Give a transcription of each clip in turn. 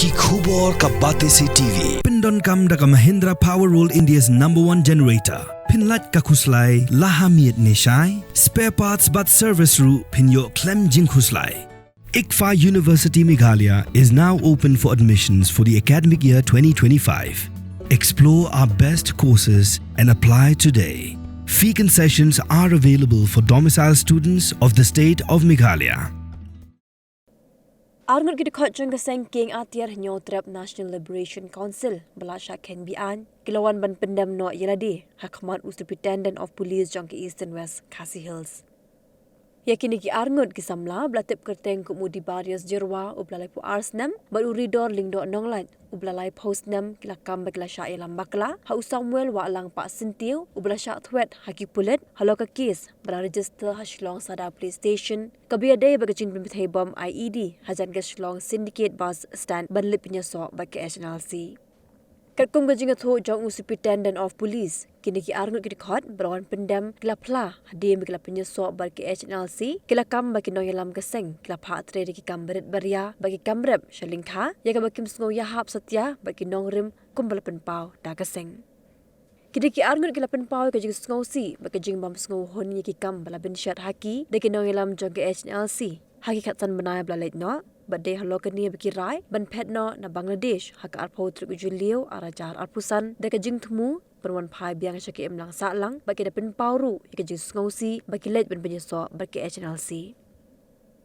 Ki khubor ka bate si TV. Pindon kam da ka Mahindra Power Roll India's #1 generator. Pinlat ka khuslai lahamiet nishai. Spare parts but service ru pinyo klem jing khuslai. ICFA University Meghalaya is now open for admissions for the academic year 2025. Explore our best courses and apply today. Fee concessions are available for domicile students of the state of Meghalaya. Arngut Dkhot jangka sengking atiar nyotrap National Liberation Council belasha ken bian kilawan ban pendam no yeladi hakmat Superintendent of Police jangka East and West Khasi Hills. Yakini ki Arngut ki samla blatip kerteng kumudi barriers jerwa ublalai pu arsnam baruridor lingdo nonglat ublalai postnam kila kamba kila sya elam bakla ha Samuel wa alang pak sentiu ublasha thwet haki pulet haloka case bra register ha Shlong Sada Police Station kabiade bagajing pembithai bom IED hajan ke Shlong Syndicate Bus Stand banlip penyeso bagi Hnlc. Katkum gajing atho jang Superintendent of Police kini ki Arngut ki Dkhot berawan pendam kila pla hadim kila penyeso bagi Hnlc kila kam bagi noyalam keseng kila Phet Trei ki kam berit beria bagi kamrep Lyngkha ya ka bakim sngo yahap satya bagi nongrim kumbal penpau da keseng. Kini ki Arngut kila penpau ka jing sngo si bagi jing bam sngo hon ki kam bala bin syat haki de ki noyalam jang Hnlc haki khatan banaya blalait no badai halokani bekirai ban Phet no na Bangladesh hak arpo truk julio arajar arpusan de ka jing thumu perwan phai biang syaki emlang sa lang bagi da pen pauru ka jing sngosi bagi let ban penyeso bagi Hnlc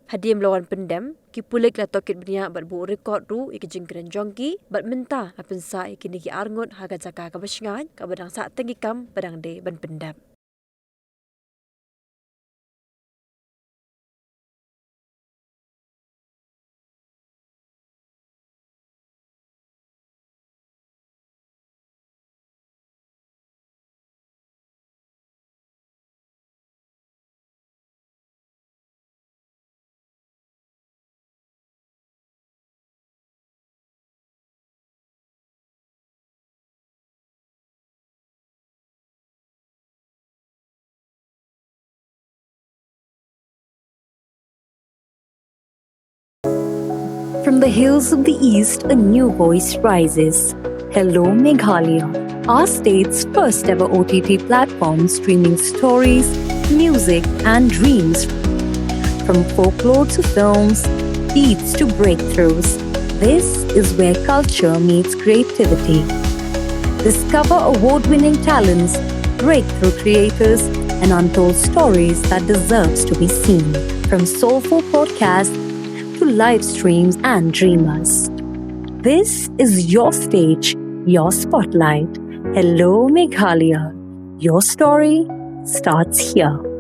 hadim lawan pendam ki pulik la tokit bnia bat bu record ru ka jing kren jongki bat menta apen sa kini ki Arngut haga jaka ka basngai ka badang sa tengi kam badang de ban pendam. From the hills of the east, a new voice rises. Hello Meghalaya, our state's first ever OTT platform streaming stories, music and dreams. From folklore to films, beats to breakthroughs, this is where culture meets creativity. Discover award-winning talents, breakthrough creators, and untold stories that deserves to be seen. From soulful podcasts to live streams and dreamers. This is your stage, your spotlight. Hello Meghalaya. Your story starts here.